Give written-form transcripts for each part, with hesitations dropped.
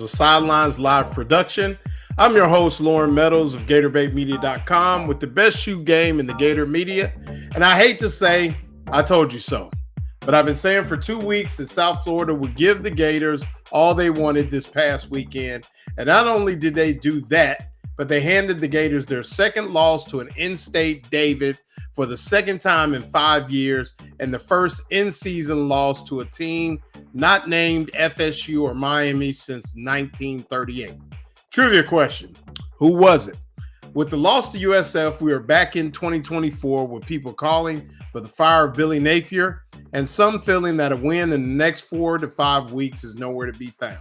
a Sidelines Live production. I'm your host, Lauren Meadows of GatorBaitMedia.com with the best shoe game in the Gator media. And I hate to say, I told you so. But I've been saying for 2 weeks that South Florida would give the Gators all they wanted this past weekend. And not only did they do that, but they handed the Gators their second loss to an in-state David for the second time in 5 years and the first in-season loss to a team not named FSU or Miami since 1938. Trivia question, who was it? With the loss to USF, we are back in 2024 with people calling for the fire of Billy Napier and some feeling that a win in the next 4 to 5 weeks is nowhere to be found.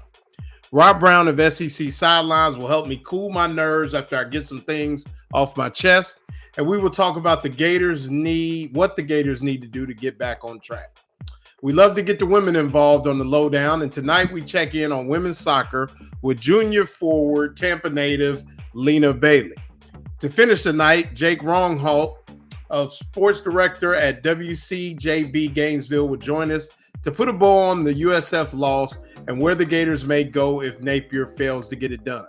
Rob Brown of SEC Sidelines will help me cool my nerves after I get some things off my chest, and we will talk about what the Gators need to do to get back on track. We love to get the women involved on the lowdown, and tonight we check in on women's soccer with junior forward Tampa native Lena Bailey. To finish the night, Jake Ronghalt, of sports director at WCJB Gainesville, will join us to put a bow on the USF loss and where the Gators may go if Napier fails to get it done.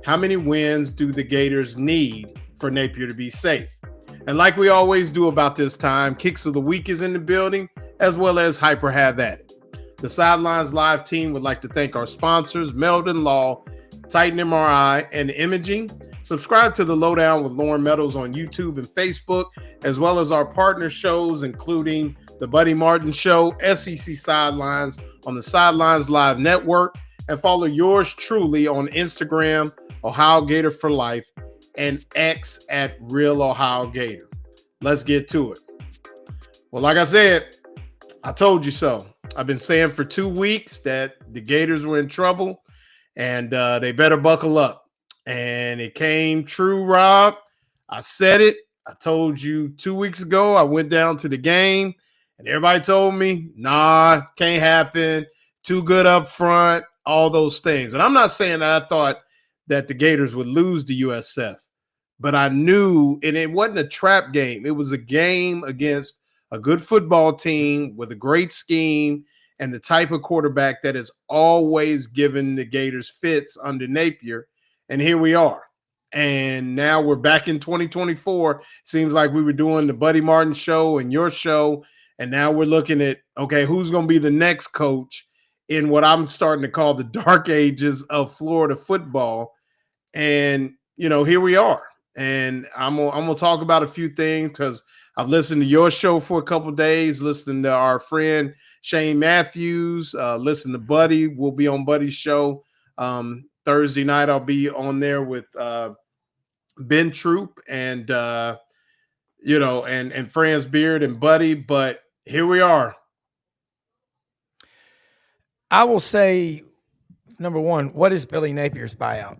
How many wins do the Gators need for Napier to be safe? And like we always do about this time, Kicks of the Week is in the building, as well as Hyper Have At It. The Sidelines Live team would like to thank our sponsors, Meldon Law, Titan MRI, and Imaging. Subscribe to The Lowdown with Lauren Meadows on YouTube and Facebook, as well as our partner shows, including The Buddy Martin Show, SEC Sidelines on the Sidelines Live Network, and follow yours truly on Instagram, Ohio Gator for Life, and X at Real Ohio Gator. Let's get to it. Well, like I said, I told you so. I've been saying for 2 weeks that the Gators were in trouble, and they better buckle up. And it came true, Rob. I said it. I told you 2 weeks ago. I went down to the game, and everybody told me, nah, can't happen. Too good up front, all those things. And I'm not saying that I thought that the Gators would lose to USF, but I knew, and it wasn't a trap game. It was a game against a good football team with a great scheme and the type of quarterback that has always given the Gators fits under Napier. And here we are. And now we're back in 2024. Seems like we were doing the Buddy Martin show and your show. And now we're looking at, okay, who's going to be the next coach in what I'm starting to call the dark ages of Florida football. And, you know, here we are. And I'm gonna talk about a few things because I've listened to your show for a couple of days, listening to our friend Shane Matthews, listen to Buddy. We'll be on Buddy's show. Thursday night, I'll be on there with Ben Troop and, and Franz Beard and Buddy. But here we are. I will say, number one, what is Billy Napier's buyout?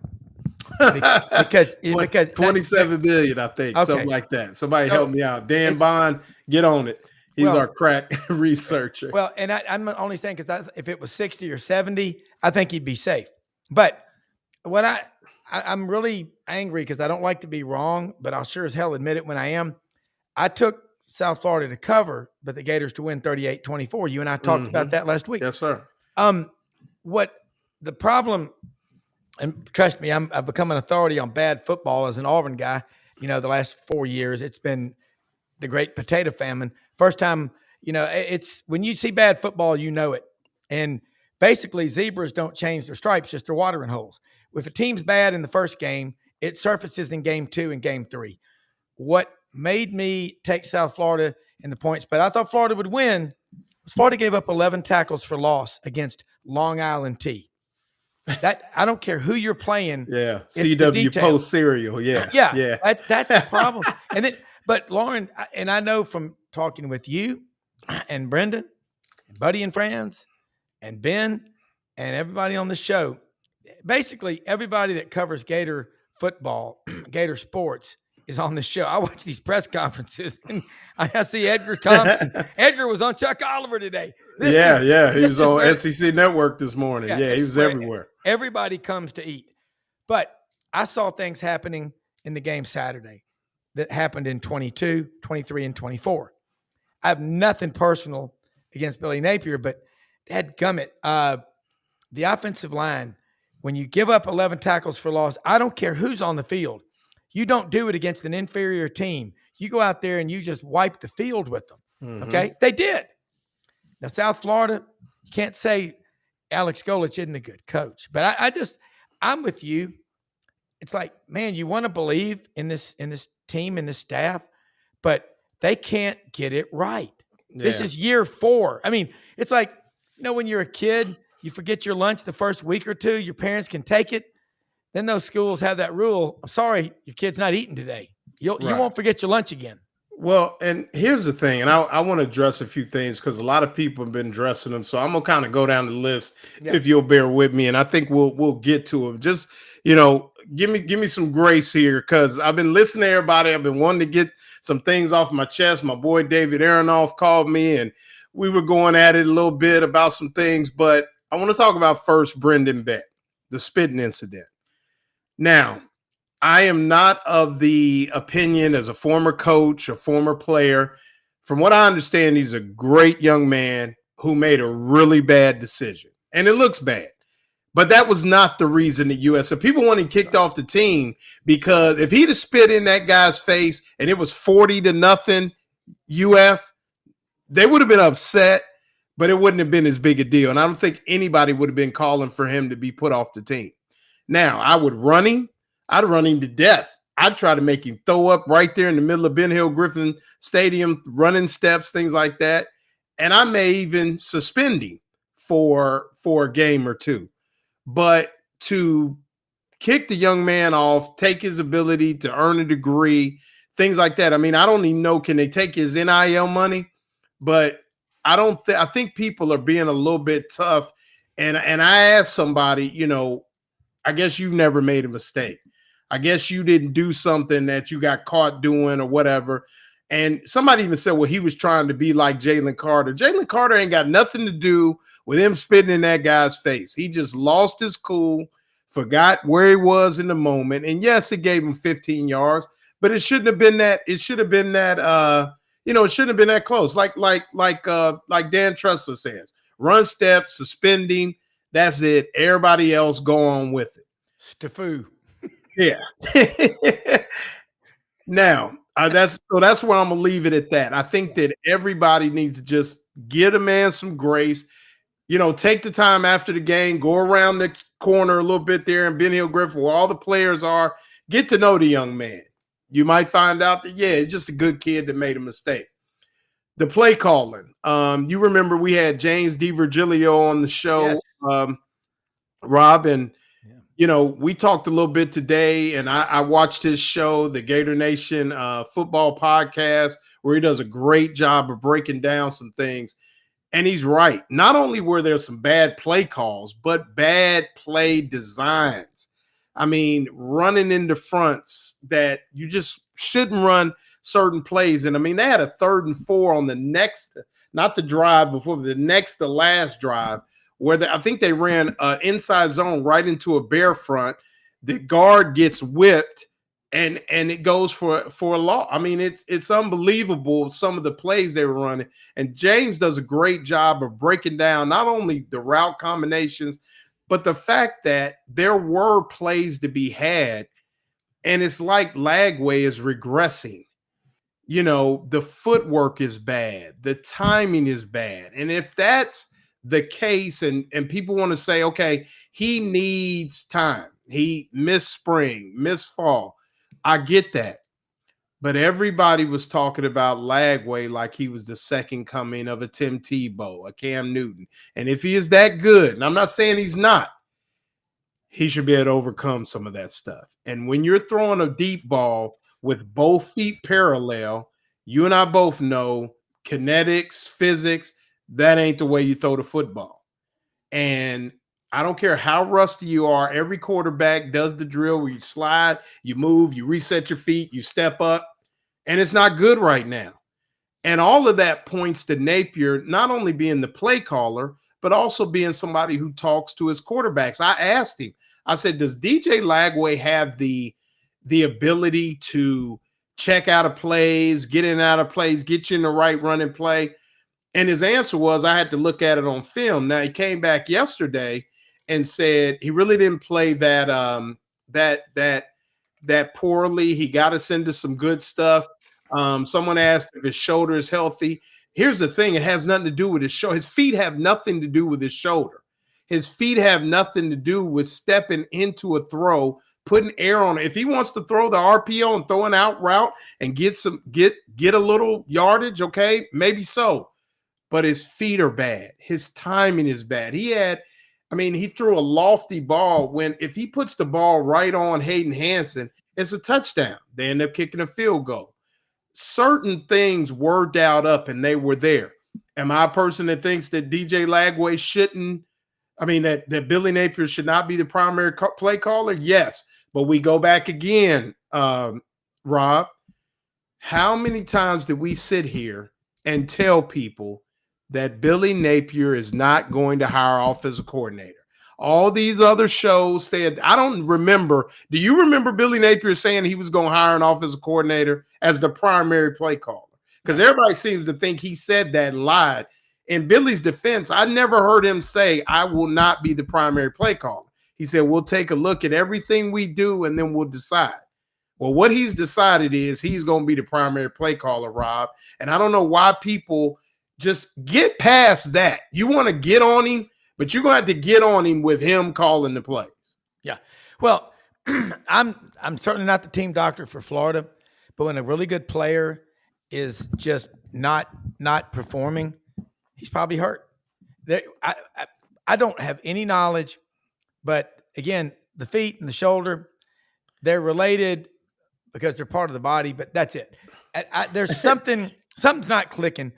Because $27 billion, I think, okay. Something like that. Somebody help me out. Dan Bond, get on it. He's our crack researcher. Well, and I'm only saying because if it was 60 or 70, I think he'd be safe. But what I'm really angry because I don't like to be wrong, but I'll sure as hell admit it when I am. I took South Florida to cover, but the Gators to win 38-24. You and I talked about that last week. Yes, sir. What the problem, and trust me, I've become an authority on bad football as an Auburn guy. You know, the last 4 years, it's been the great potato famine. First time, it's when you see bad football, you know it. And basically, zebras don't change their stripes, just their watering holes. If a team's bad in the first game, it surfaces in game 2 and game 3. What made me take South Florida in the points, but I thought Florida would win, was Florida gave up 11 tackles for loss against Long Island T. That I don't care who you're playing. Yeah, CW Post cereal. Yeah. That's the problem. And then, but Lauren, and I know from talking with you and Brendan, and Buddy and Franz, and Ben, and everybody on the show, basically everybody that covers Gator football, Gator sports, is on the show. I watch these press conferences, and I see Edgar Thompson. Edgar was on Chuck Oliver today. He was on SEC Network this morning. Yeah, he was everywhere. Everybody comes to eat. But I saw things happening in the game Saturday that happened in 22, 23, and 24. I have nothing personal against Billy Napier, but dadgummit, the offensive line, when you give up 11 tackles for loss, I don't care who's on the field. You don't do it against an inferior team. You go out there and you just wipe the field with them. Mm-hmm. Okay? They did. Now, South Florida, you can't say Alex Golich isn't a good coach. But I'm with you. It's like, man, you want to believe in this team, in this staff, but they can't get it right. Yeah. This is year 4. I mean, it's like, when you're a kid, you forget your lunch the first week or two, your parents can take it. Then those schools have that rule. I'm sorry, your kid's not eating today. You won't forget your lunch again. Well, and here's the thing, and I want to address a few things because a lot of people have been addressing them. So I'm gonna kind of go down the list if you'll bear with me, and I think we'll get to them. Just give me some grace here because I've been listening to everybody. I've been wanting to get some things off my chest. My boy David Aronoff called me, and we were going at it a little bit about some things. But I want to talk about first Brendan Beck, the spitting incident. Now, I am not of the opinion as a former coach, a former player. From what I understand, he's a great young man who made a really bad decision. And it looks bad. But that was not the reason that USF. People want him kicked off the team because if he'd have spit in that guy's face and it was 40-0 UF, they would have been upset, but it wouldn't have been as big a deal. And I don't think anybody would have been calling for him to be put off the team. Now, I would run him. I'd run him to death. I'd try to make him throw up right there in the middle of Ben Hill Griffin Stadium, running steps, things like that. And I may even suspend him for a game or two. But to kick the young man off, take his ability to earn a degree, things like that. I mean, I don't even know, can they take his NIL money? But I think people are being a little bit tough. And I asked somebody, I guess you've never made a mistake. I guess you didn't do something that you got caught doing or whatever. And somebody even said, well, he was trying to be like Jalen Carter. Jalen Carter ain't got nothing to do with him spitting in that guy's face. He just lost his cool, forgot where he was in the moment. And yes, it gave him 15 yards, but it shouldn't have been that. It should have been that, it shouldn't have been that close. Like Dan Tressler says, run steps, suspending. That's it. Everybody else go on with it. Staffu. Yeah. Now, that's where I'm gonna leave it at that. I think that everybody needs to just give a man some grace. Take the time after the game, go around the corner a little bit there in Ben Hill Griffin, where all the players are. Get to know the young man. You might find out that it's just a good kid that made a mistake. The play calling. You remember we had James DiVirgilio on the show, yes. Rob, and we talked a little bit today, and I watched his show, the Gator Nation football podcast, where he does a great job of breaking down some things. And he's right. Not only were there some bad play calls, but bad play designs. I mean, running into fronts that you just shouldn't run certain plays. And I mean, they had a 3rd and 4 on the next, not the drive before, the next to last drive, where I think they ran an inside zone right into a bear front. The guard gets whipped, and it goes for a loss. I mean, it's unbelievable some of the plays they were running. And James does a great job of breaking down not only the route combinations, but the fact that there were plays to be had. And it's like Lagway is regressing. The footwork is bad. The timing is bad. And if that's the case, and people want to say, okay, he needs time. He missed spring, missed fall. I get that. But everybody was talking about Lagway like he was the second coming of a Tim Tebow, a Cam Newton. And if he is that good, and I'm not saying he's not, he should be able to overcome some of that stuff. And when you're throwing a deep ball with both feet parallel, you and I both know kinetics, physics, that ain't the way you throw the football. And I don't care how rusty you are. Every quarterback does the drill where you slide, you move, you reset your feet, you step up, and it's not good right now. And all of that points to Napier not only being the play caller, but also being somebody who talks to his quarterbacks. I asked him, I said, does DJ Lagway have the ability to check out of plays, get in and out of plays, get you in the right running play? And his answer was, I had to look at it on film. Now, he came back yesterday, and said he really didn't play that poorly. He got us into some good stuff. Someone asked if his shoulder is healthy. Here's the thing: it has nothing to do with his shoulder. His feet have nothing to do with his shoulder. His feet have nothing to do with stepping into a throw, putting air on it. If he wants to throw the RPO and throw an out route and get a little yardage, okay, maybe so. But his feet are bad. His timing is bad. He threw a lofty ball when if he puts the ball right on Hayden Hansen, it's a touchdown. They end up kicking a field goal. Certain things were dialed up and they were there. Am I a person that thinks that DJ Lagway that Billy Napier should not be the primary play caller? Yes. But we go back again, Rob. How many times did we sit here and tell people that Billy Napier is not going to hire offensive coordinator? All these other shows said, I don't remember. Do you remember Billy Napier saying he was going to hire an offensive coordinator as the primary play caller? Because everybody seems to think he said that and lied. In Billy's defense, I never heard him say, I will not be the primary play caller. He said, we'll take a look at everything we do and then we'll decide. Well, what he's decided is he's going to be the primary play caller, Rob. And I don't know why people just get past that. You want to get on him, but you're going to have to get on him with him calling the plays. Yeah. Well, I'm certainly not the team doctor for Florida, but when a really good player is just not performing, he's probably hurt. I don't have any knowledge, but again, the feet and the shoulder, they're related because they're part of the body, but that's it. There's something's not clicking.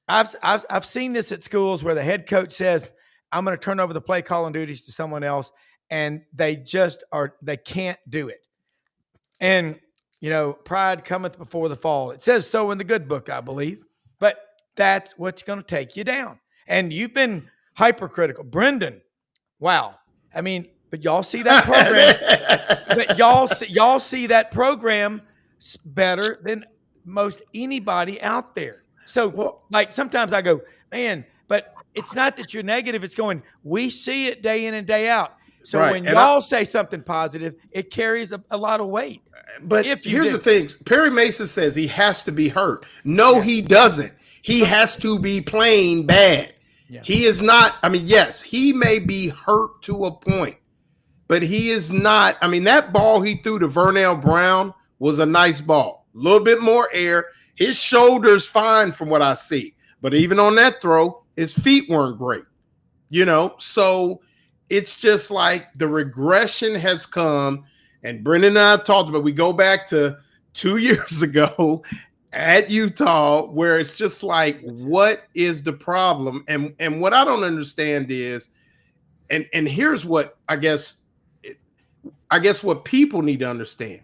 I've seen this at schools where the head coach says, I'm going to turn over the play calling duties to someone else, and they can't do it. And, pride cometh before the fall. It says so in the good book, I believe, but that's what's going to take you down. And you've been hypercritical. Brendan, wow. But y'all see that program. But y'all see that program better than most anybody out there. So, sometimes I go, man, but it's not that you're negative. It's going, we see it day in and day out. So when y'all say something positive, it carries a lot of weight. But here's the thing. Perry Mason says he has to be hurt. No, he doesn't. He has to be playing bad. Yeah. He is not. Yes, he may be hurt to a point, but he is not. That ball he threw to Vernell Brown was a nice ball. A little bit more air. His shoulder's fine from what I see. But even on that throw, his feet weren't great. So it's just like the regression has come. And Brendan and I have talked about, we go back to 2 years ago at Utah, where it's just like, what is the problem? And what I don't understand is, and here's what I guess what people need to understand.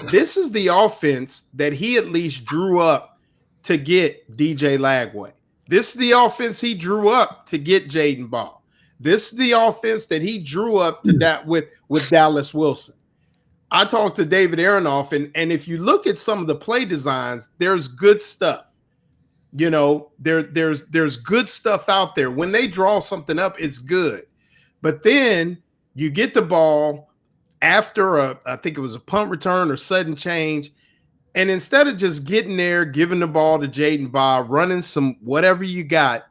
This is the offense that he at least drew up to get DJ Lagway. This is the offense he drew up to get Jaden Ball. This is the offense that he drew up to that with Dallas Wilson. I talked to David Aronoff, and if you look at some of the play designs, there's good stuff. There's good stuff out there. When they draw something up, it's good. But then you get the ball after I think it was a punt return or sudden change, and instead of just getting there, giving the ball to Jaden Ball, running some whatever you got,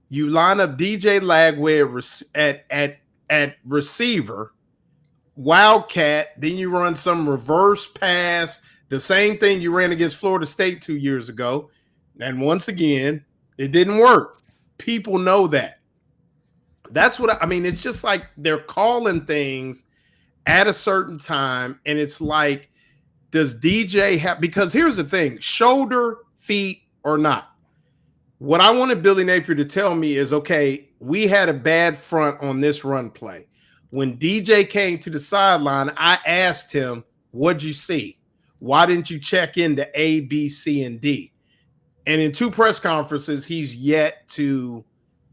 you line up DJ Lagway at receiver, wildcat, then you run some reverse pass, the same thing you ran against Florida State 2 years ago. And once again, it didn't work. People know that. That's what it's just like they're calling things at a certain time. And it's like, does DJ have, because here's the thing, shoulder, feet, or not. What I wanted Billy Napier to tell me is, okay, we had a bad front on this run play. When DJ came to the sideline, I asked him, what'd you see? Why didn't you check into A, B, C, and D? And in 2 press conferences, he's yet to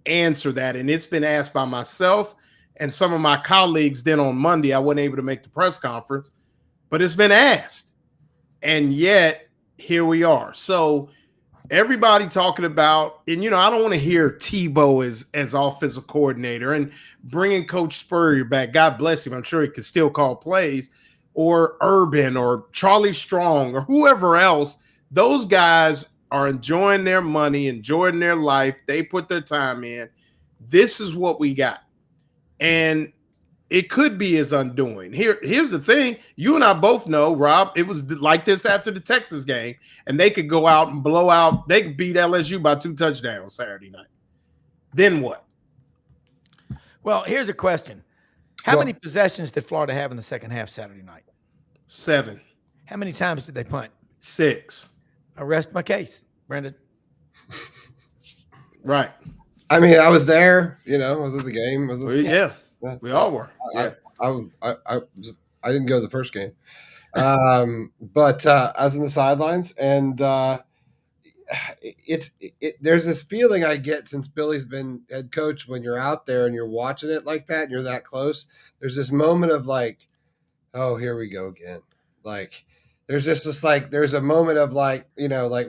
answer that. And it's been asked by myself and some of my colleagues. Then on Monday, I wasn't able to make the press conference, but it's been asked. And yet, here we are. So everybody talking about, and I don't want to hear Tebow as offensive coordinator and bringing Coach Spurrier back. God bless him. I'm sure he can still call plays, or Urban or Charlie Strong or whoever else. Those guys are enjoying their money, enjoying their life. They put their time in. This is what we got. And it could be his undoing. Here's the thing. You and I both know, Rob, it was like this after the Texas game, and they could go out and blow out. They could beat LSU by 2 touchdowns Saturday night. Then what? Well, here's a question. How many possessions did Florida have in the second half Saturday night? 7. How many times did they punt? 6. I rest my case, Brendan. Right. I mean, I was there. I was at the game. Yeah. We all were. I didn't go to the first game, but I was in the sidelines, and there's this feeling I get since Billy's been head coach when you're out there and you're watching it like that and you're that close. There's this moment of like, oh, here we go again. Like, there's there's a moment of like,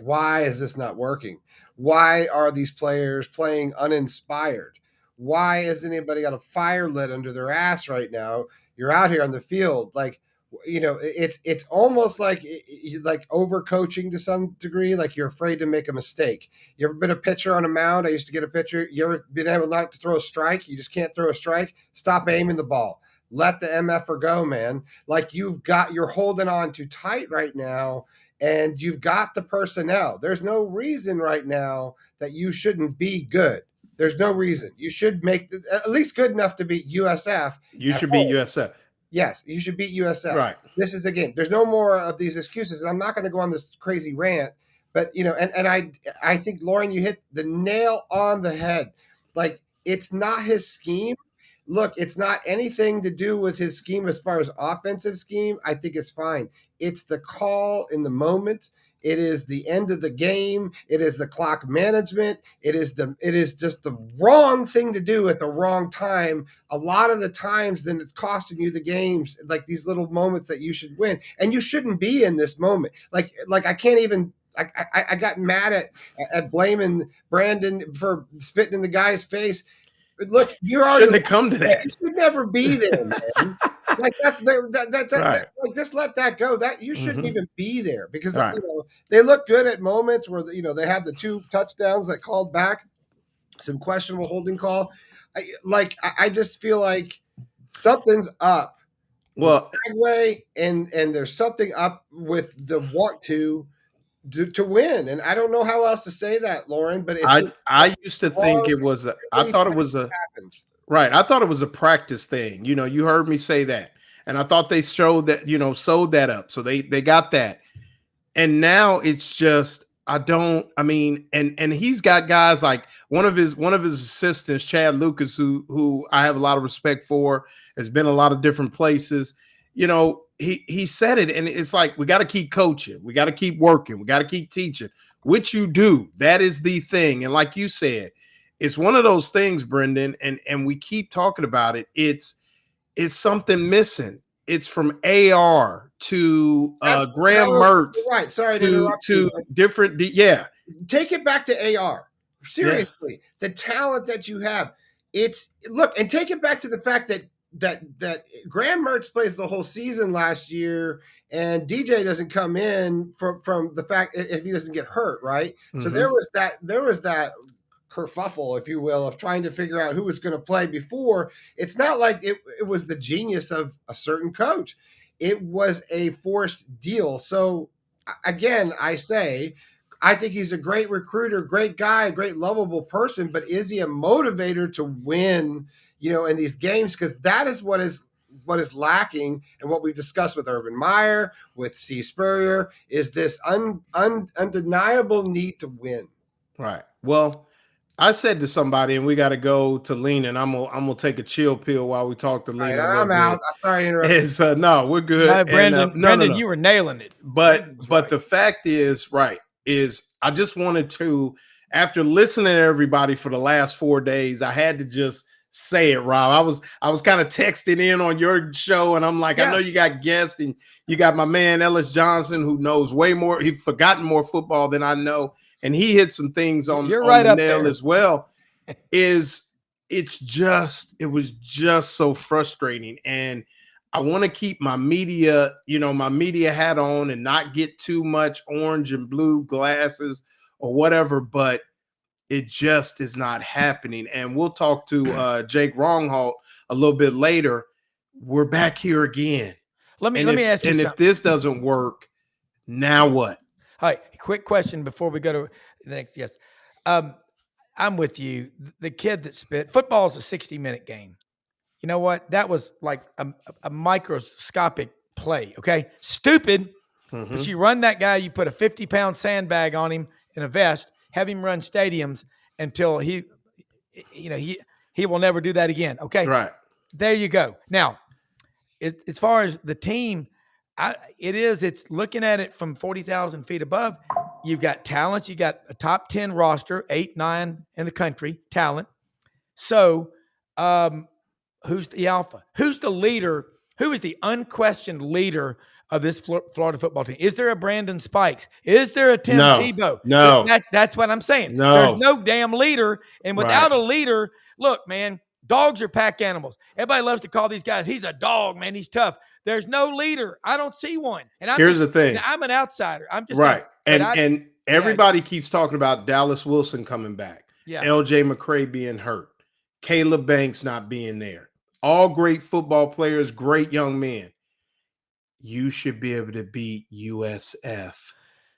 why is this not working? Why are these players playing uninspired? Why hasn't anybody got a fire lit under their ass right now? You're out here on the field. Like, it's almost like overcoaching to some degree. Like you're afraid to make a mistake. You ever been a pitcher on a mound? I used to get a pitcher. You ever been able not to throw a strike? You just can't throw a strike. Stop aiming the ball. Let the MFer go, man. Like you're holding on too tight right now, and you've got the personnel. There's no reason right now that you shouldn't be good. There's no reason. You should make at least good enough to beat USF. You should beat USF. Yes, you should beat USF. Right. This is a game. There's no more of these excuses, and I'm not going to go on this crazy rant, but and I think, Lauren, you hit the nail on the head. Like, it's not his scheme. Look, it's not anything to do with his scheme as far as offensive scheme. I think it's fine. It's the call in the moment. It is the end of the game. It is the clock management. It is just the wrong thing to do at the wrong time. A lot of the times, then it's costing you the games, like these little moments that you should win, and you shouldn't be in this moment. Like I can't even. I got mad at blaming Brandon for spitting in the guy's face. But look, you're already shouldn't have come to that. You should never be there, man. Like right. Like just let that go. That you shouldn't even be there because they look good at moments where they have the 2 touchdowns that called back, some questionable holding call. I just feel like something's up. Well, way and there's something up with the want to win, and I don't know how else to say that, Lauren. But I used to think it was. I thought it was a. Right. I thought it was a practice thing. You heard me say that. And I thought they showed that, sewed that up. So they got that. And now it's just, and he's got guys like one of his assistants, Chad Lucas, who I have a lot of respect for, has been a lot of different places. He said it, and it's like, we got to keep coaching. We got to keep working. We got to keep teaching, which you do. That is the thing. And like you said, it's one of those things, Brendan, and we keep talking about it. It's something missing. It's from AR to Graham Mertz. Right. Sorry to interrupt you. Different. Yeah. Take it back to AR. Seriously, the talent that you have. And take it back to the fact that Graham Mertz plays the whole season last year, and DJ doesn't come in from the fact if he doesn't get hurt, right? Mm-hmm. So there was that kerfuffle, if you will, of trying to figure out who was going to play before. It's not like it was the genius of a certain coach. It was a forced deal. So again, I think he's a great recruiter, great guy, a great lovable person, but is he a motivator to win, in these games? Because that is what is lacking, and what we discussed with Urban Meyer, with Steve Spurrier, is this undeniable need to win. Right. Well, I said to somebody, and we got to go to Lena, and I'm gonna take a chill pill while we talk to Lena. Right, I'm out. I'm sorry to interrupt. No, we're good. No, Brandon, no. You were nailing it. But the fact is, I just wanted to, after listening to everybody for the last 4 days, I had to just say it, Rob. I was kind of texting in on your show, and I'm like, I know you got guests, and you got my man Ellis Johnson, who knows way more. He's forgotten more football than I know. and he hit some things You're on right the up nail there. as well. It was just so frustrating, and I want to keep my media, my media hat on and not get too much orange and blue glasses or whatever, but it just is not happening. And we'll talk to Jake Wronghalt a little bit later. We're back here again. Let me ask you something. If this doesn't work, now what? All right, quick question before we go to the next. Yes, I'm with you. The kid that spit football is a 60-minute game. You know what? That was like a microscopic play. Okay, stupid. Mm-hmm. But you run that guy. You put a 50-pound sandbag on him in a vest. Have him run stadiums until he will never do that again. Okay, Right. There you go. Now, as far as the team, it's looking at it from 40,000 feet above. You've got talent. You got a top 10 roster, 8, 9 in the country, talent. So, who's the alpha? Who's the leader? Who is the unquestioned leader of this Florida football team? Is there a Brandon Spikes? Is there a Tim Tebow? No. That's what I'm saying. No. There's no damn leader. And without a leader, look, man, dogs are pack animals. Everybody loves to call these guys, he's a dog, man. He's tough. There's no leader. I don't see one. And here's the thing. I'm an outsider. I'm just right. Saying, and everybody keeps talking about Dallas Wilson coming back. Yeah. LJ McCray being hurt. Caleb Banks not being there. All great football players, great young men. You should be able to beat USF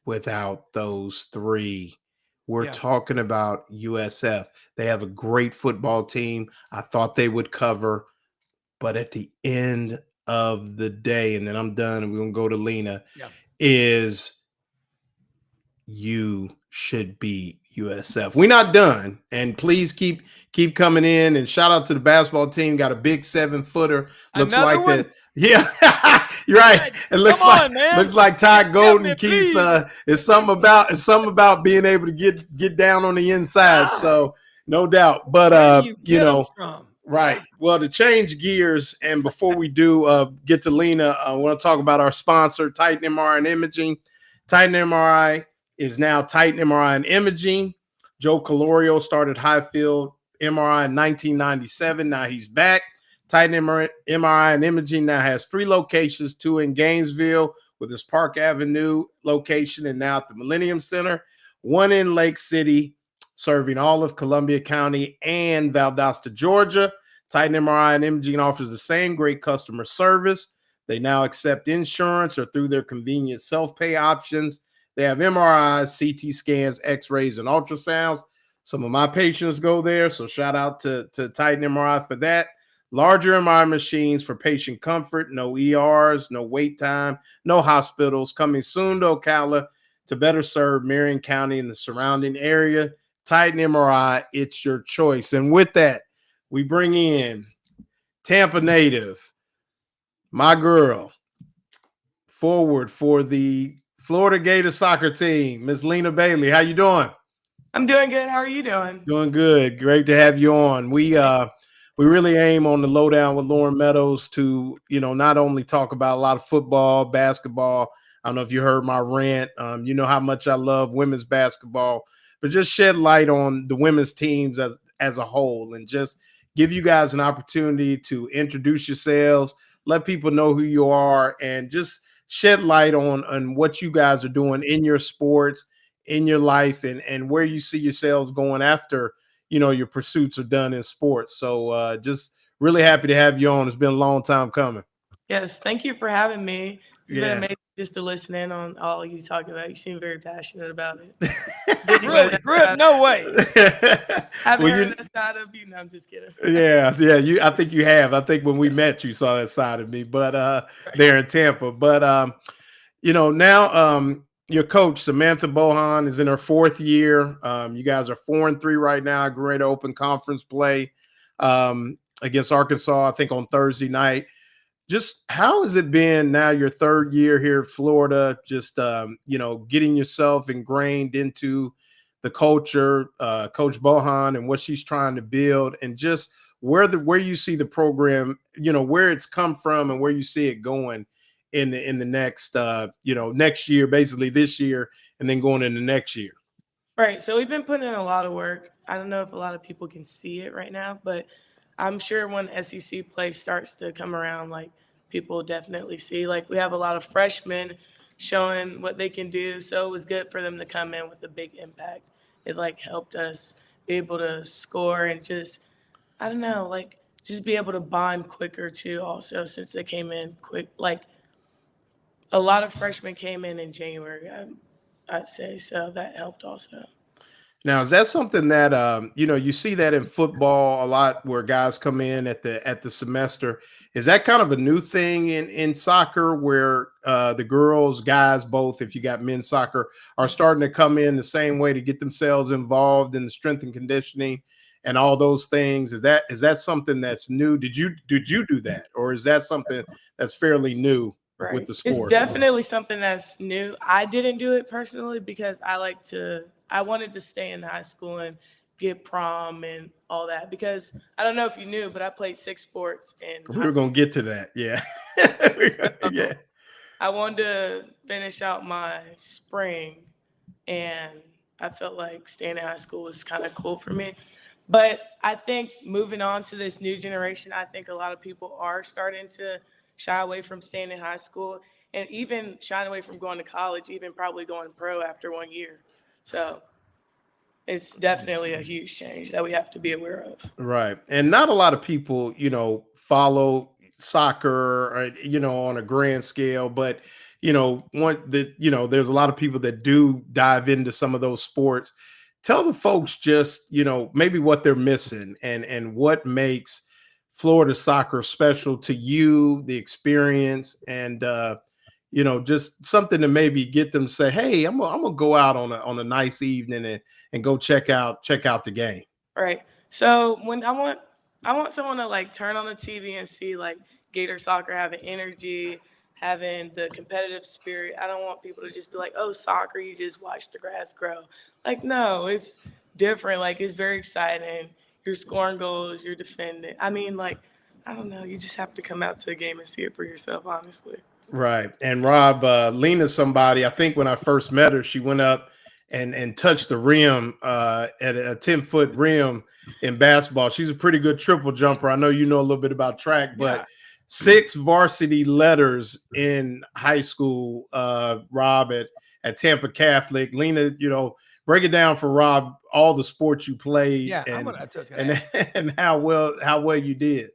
without those three. We're talking about USF. They have a great football team. I thought they would cover, but at the end of the day, and then I'm done and we're going to go to Lena, is you should beat USF. We're not done, and please keep coming in, and shout out to the basketball team. Got a big 7-footer. Looks Another like one? that. Yeah, you're right. It looks like Ty Golden Keys. It's something about being able to get down on the inside. So no doubt. But right. Well, to change gears, and before we do get to Lena, I want to talk about our sponsor, Titan MRI and Imaging. Titan MRI is now Titan MRI and Imaging. Joe Calorio started Highfield MRI in 1997. Now he's back. Titan MRI and Imaging now has 3 locations, 2 in Gainesville with his Park Avenue location, and now at the Millennium Center, 1 in Lake City, serving all of Columbia County and Valdosta, Georgia. Titan MRI and Imaging offers the same great customer service. They now accept insurance or through their convenient self-pay options. They have MRIs, CT scans, X-rays, and ultrasounds. Some of my patients go there, so shout out to Titan MRI for that. Larger MRI machines for patient comfort, no ERs, no wait time, no hospitals. Coming soon to Ocala to better serve Marion County and the surrounding area. Titan MRI, it's your choice. And with that, we bring in Tampa native, my girl, forward for the Florida Gators soccer team, Miss Lena Bailey. How you doing? I'm doing good. How are you doing? Doing good. Great to have you on. We really aim on the lowdown with Lauren Meadows to, not only talk about a lot of football, basketball. I don't know if you heard my rant. You know how much I love women's basketball, but just shed light on the women's teams as a whole, and just give you guys an opportunity to introduce yourselves, let people know who you are, and just shed light on what you guys are doing in your sports, in your life, and where you see yourselves going after your pursuits are done in sports. So just really happy to have you on. It's been a long time coming. Yes, thank you for having me. It's been amazing just to listen in on all you talk about. You seem very passionate about it. Really? No way. Haven't heard that side of you. No, I'm just kidding. Yeah. I think you have. I think when we met, you saw that side of me, but there in Tampa. But now your coach, Samantha Bohan, is in her 4th year. You guys are 4-3 right now. Great open conference play against Arkansas, I think, on Thursday night. Just how has it been now, your 3rd year here at Florida, just, getting yourself ingrained into the culture, Coach Bohan and what she's trying to build, and just where you see the program, where it's come from and where you see it going in the next, next year, basically this year, and then going into next year? Right. So we've been putting in a lot of work. I don't know if a lot of people can see it right now, but I'm sure when SEC play starts to come around, like people will definitely see. Like we have a lot of freshmen showing what they can do. So it was good for them to come in with a big impact. It like helped us be able to score and just I don't know, like just be able to bond quicker too. Also, since they came in quick, like a lot of freshmen came in January. I'd say so that helped also. Now, is that something that you see that in football a lot, where guys come in at the semester? Is that kind of a new thing in soccer, where the girls, guys, both, if you got men's soccer, are starting to come in the same way to get themselves involved in the strength and conditioning and all those things? Is that something that's new? Did you do that, or is that something that's fairly new with Right. the It's sport? definitely something that's new. I didn't do it personally because I wanted to stay in high school and get prom and all that because I don't know if you knew, but I played 6 sports in We were high gonna school. get to that, yeah. Yeah. I wanted to finish out my spring and I felt like staying in high school was kind of cool for me. But I think moving on to this new generation, I think a lot of people are starting to shy away from staying in high school and even shying away from going to college, even probably going pro after 1 year. So it's definitely a huge change that we have to be aware of. Right. And not a lot of people, follow soccer, on a grand scale, but there's a lot of people that do dive into some of those sports. Tell the folks just, maybe what they're missing and what makes Florida soccer special to you, the experience, and just something to maybe get them to say, hey, I'm gonna go out on a nice evening and go check out the game. Right. So when I want someone to like turn on the TV and see like Gator soccer having energy, having the competitive spirit. I don't want people to just be like, "Oh, soccer, you just watch the grass grow." Like, no, it's different. Like, it's very exciting. You're scoring goals, you're defending. I mean, like, I don't know. You just have to come out to the game and see it for yourself, honestly. Right. And Rob, Lena's somebody, I think when I first met her, she went up and touched the rim at a 10-foot rim in basketball. She's a pretty good triple jumper. I know you know a little bit about track, but Yeah. 6 varsity letters in high school, Rob, at Tampa Catholic. Lena, break it down for Rob, all the sports you played Yeah, and that's what I was gonna ask. and how well you did.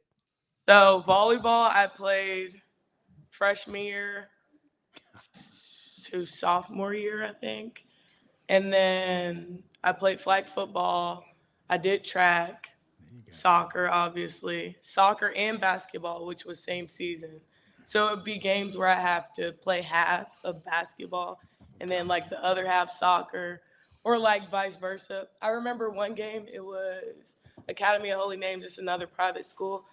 So volleyball, I played freshman year to sophomore year, I think. And then I played flag football. I did track, soccer, obviously, soccer and basketball, which was same season. So it would be games where I have to play half of basketball and then like the other half soccer, or like vice versa. I remember one game, it was Academy of Holy Names, it's another private school.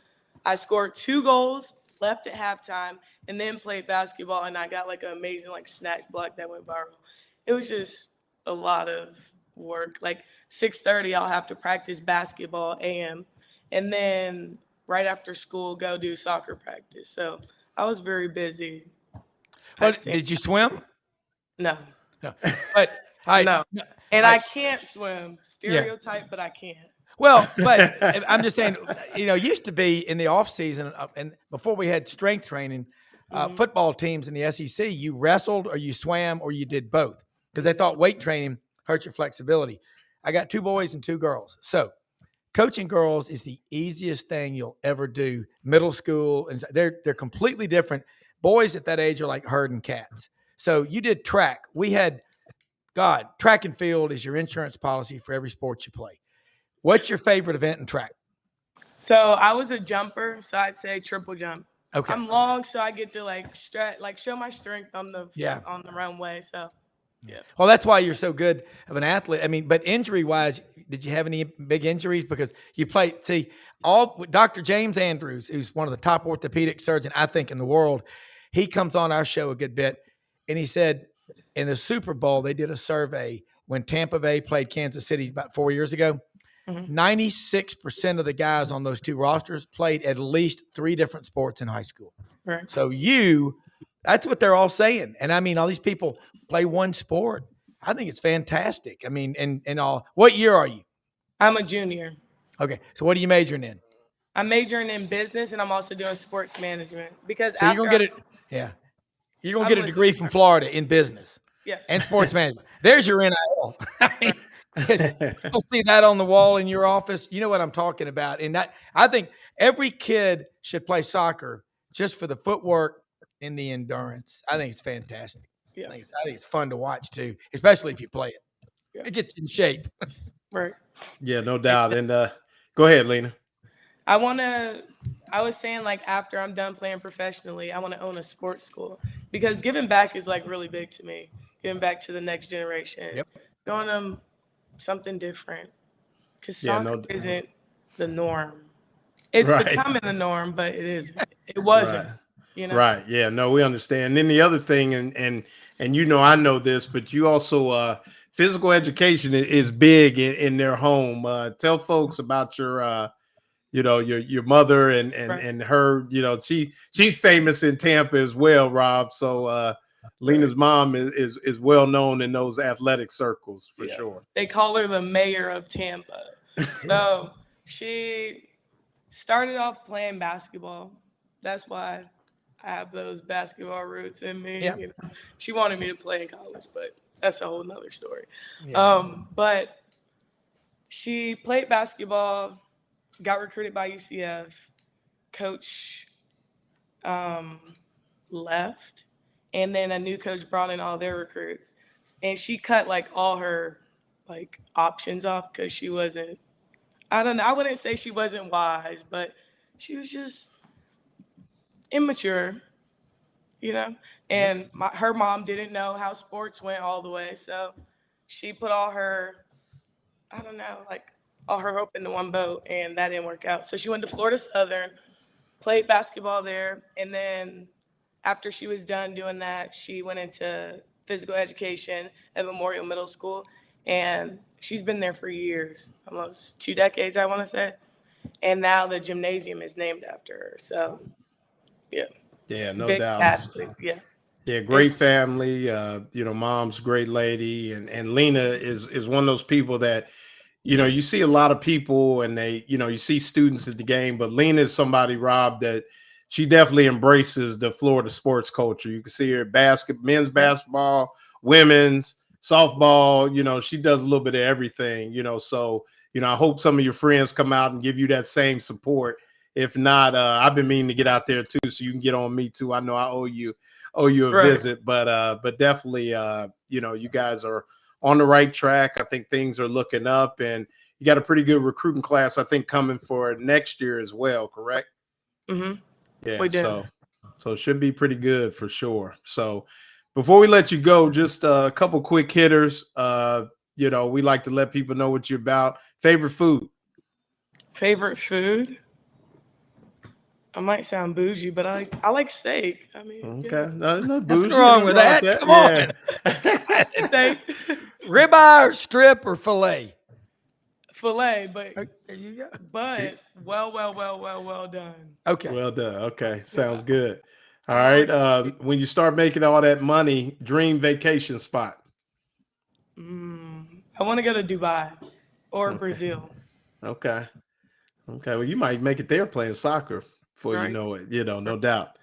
I scored 2 goals, left at halftime, and then played basketball, and I got like an amazing like snatch block that went viral. It was just a lot of work. Like 6:30, I'll have to practice basketball AM, and then right after school, go do soccer practice. So I was very busy. Well, I'd say did you swim? no, No. But I no, and I I can't swim. yeah. Stereotype, but I can't. Well, but I'm just saying, used to be in the off season and before we had strength training, football teams in the SEC, you wrestled or you swam or you did both because they thought weight training hurt your flexibility. I got 2 boys and 2 girls. So coaching girls is the easiest thing you'll ever do. Middle school, and they're completely different. Boys at that age are like herding cats. So you did track. We had track and field is your insurance policy for every sport you play. What's your favorite event in track? So I was a jumper, so I'd say triple jump. Okay. I'm long, so I get to like show my strength on Yeah. the runway. So yeah. Well, that's why you're so good of an athlete. I mean, but injury wise, did you have any big injuries? Because you played, Dr. James Andrews, who's one of the top orthopedic surgeons, I think, in the world, he comes on our show a good bit. And he said in the Super Bowl, they did a survey when Tampa Bay played Kansas City about 4 years ago. 96% of the guys on those 2 rosters played at least 3 different sports in high school. Right. So that's what they're all saying. And I mean, all these people play one sport. I think it's fantastic. I mean, and all. What year are you? I'm a junior. Okay, so what are you majoring in? I'm majoring in business, and I'm also doing sports management because So you're after gonna get it. Yeah, you're gonna I'm get a listening, degree from sir. Florida in business Yes. and sports management. There's your NIL. I mean, 'cause you'll see that on the wall in your office. You know what I'm talking about. And that I think every kid should play soccer just for the footwork and the endurance. I think it's fantastic. Yeah. I think it's fun to watch too, especially if you play it. Yeah. It gets you in shape. Right. Yeah, no doubt. And go ahead, Lena. I was saying like after I'm done playing professionally, I want to own a sports school because giving back is like really big to me. Giving back to the next generation, Yep. showing them something different. Because Yeah, soccer no, isn't the norm. It's right, becoming the norm, but it isn't. It wasn't. right. You know. Right. Yeah. No, we understand. And then the other thing, and I know this, but you also physical education is big in their home. Tell folks about your your mother Right. and her. She's famous in Tampa as well, Rob. So Lena's Right. mom is well known in those athletic circles for Yeah. sure. They call her the mayor of Tampa. So she started off playing basketball. That's why I have those basketball roots in me. Yeah. You know, she wanted me to play in college, but that's a whole nother story. Yeah. But she played basketball, got recruited by UCF. Coach left, and then a new coach brought in all their recruits, and she cut like all her like options off because she wasn't. I don't know. I wouldn't say she wasn't wise, but she was just immature, you know. Yep. And her mom didn't know how sports went all the way, so she put all her, I don't know, like all her hope into one boat, and that didn't work out. So she went to Florida Southern, played basketball there, and then after she was done doing that, she went into physical education at Memorial Middle School, and she's been there for years, almost 2 decades, I want to say. And now the gymnasium is named after her. So, yeah, Yeah, no big doubt. athlete. Yeah, Yeah, great it's family. Mom's a great lady, and Lena is one of those people that you see a lot of people, and they you see students at the game, but Lena is somebody, Rob, that she definitely embraces the Florida sports culture. You can see her at men's basketball, women's softball. She does a little bit of everything. So I hope some of your friends come out and give you that same support. If not, I've been meaning to get out there too, so you can get on me too. I know I owe you a right. visit, but definitely, you guys are on the right track. I think things are looking up, and you got a pretty good recruiting class, I think, coming for next year as well. Correct? Mm-hmm. Yeah. We do. So it should be pretty good for sure. So before we let you go, just a couple quick hitters. We like to let people know what you're about. Favorite food? Favorite food? I might sound bougie, but I like steak. I mean, Okay. No Nothing bougie. wrong with that. Come on. yeah. Steak, Ribeye or strip or fillet? filet, but There you go. well done. Okay. Well done. Okay. Sounds good. All right. When you start making all that money, dream vacation spot. I want to go to Dubai or Brazil. Okay. Well, you might make it there playing soccer before you Right. know it. No doubt.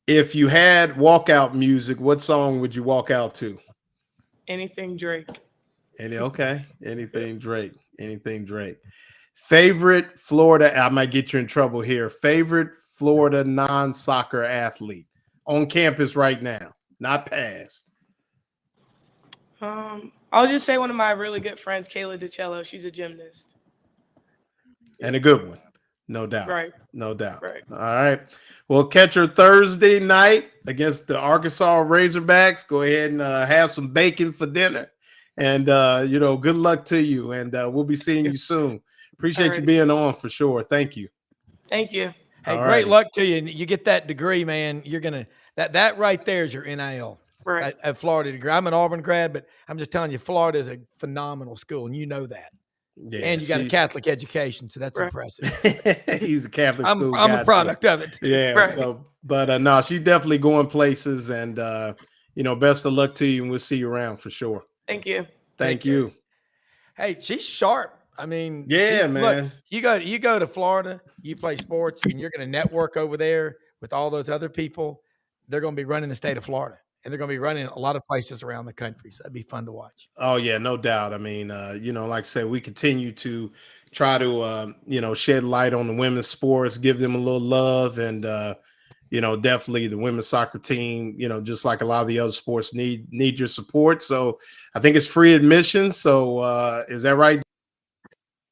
If you had walkout music, what song would you walk out to? Anything Drake. Anything Drake. Anything Drake. Favorite Florida, I might get you in trouble here. Favorite Florida non-soccer athlete on campus right now, not past. I'll just say one of my really good friends, Kayla DiCello. She's a gymnast. And a good one. No doubt. Right. No doubt. Right. All right. Well, catch her Thursday night against the Arkansas Razorbacks. Go ahead and have some bacon for dinner. And, good luck to you. And we'll be seeing you soon. Appreciate you being on for sure. Thank you. Thank you. Hey, great luck to you. And you get that degree, man. You're going to that right there is your NIL. Right. At Florida degree. I'm an Auburn grad, but I'm just telling you, Florida is a phenomenal school, and you know that. Yeah, and you got a Catholic education, so that's impressive. He's a Catholic school. I'm a product of it. Yeah. Right. So, but no, she's definitely going places, and best of luck to you, and we'll see you around for sure. Thank you. Thank you. Hey, she's sharp. I mean, Yeah, look, man. you go to Florida, you play sports, and you're going to network over there with all those other people. They're going to be running the state of Florida, and they're going to be running a lot of places around the country. So that'd be fun to watch. Oh yeah, no doubt. I mean, like I said, we continue to try to shed light on the women's sports, give them a little love, and definitely the women's soccer team, just like a lot of the other sports need your support. So I think it's free admission. So is that right,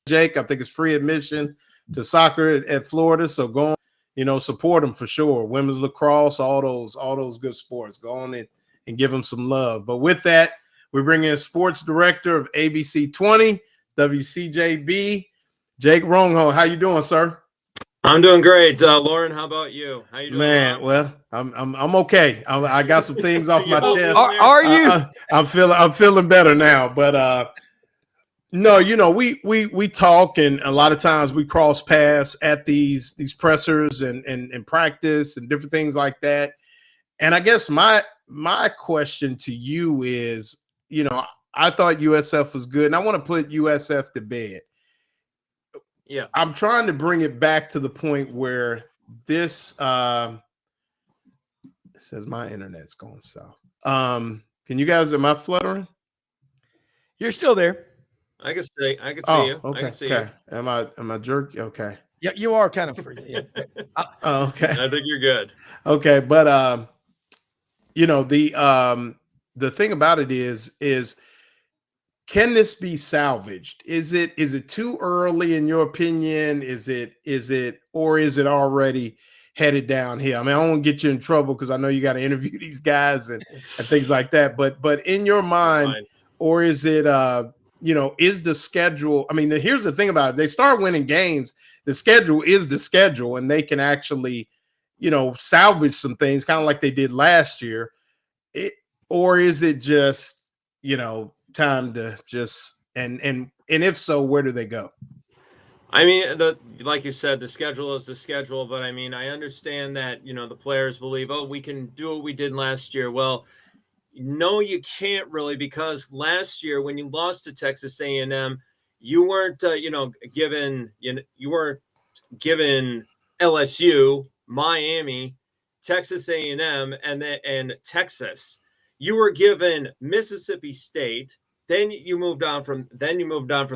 Jake? I think it's free admission to soccer at Florida. So go on, support them for sure. Women's lacrosse, all those good sports. Go on and give them some love. But with that, we bring in sports director of ABC 20, WCJB, Jake Ronho. How you doing, sir? I'm doing great. Lauren, how about you? How you doing? Man, well, I'm okay. I got some things off my chest. Are you? I'm feeling better now. But no, we talk, and a lot of times we cross paths at these pressers and practice and different things like that. And I guess my question to you is, I thought USF was good, and I want to put USF to bed. Yeah, I'm trying to bring it back to the point where this it says my internet's going south. Can you guys? Am I fluttering? You're still there. I can see you. Okay. I can see Okay. you. Am I jerky? Okay. Yeah, you are kind of free. Yeah. Okay. I think you're good. Okay, but the thing about it is can this be salvaged? Is it too early in your opinion? Is it or is it already headed downhill? I mean, I don't want to get you in trouble because I know you got to interview these guys and things like that. But in your mind, or is it is the schedule? I mean, here's the thing about it. They start winning games. The schedule is the schedule, and they can actually, salvage some things, kind of like they did last year. Or is it just, time to just and if so, where do they go? I mean, like you said, the schedule is the schedule, but I mean, I understand that, the players believe, oh, we can do what we did last year. Well, no, you can't really, because last year when you lost to Texas A&M, you weren't, you weren't given LSU, Miami, Texas A&M, and Texas. You were given Mississippi State. Then you moved on from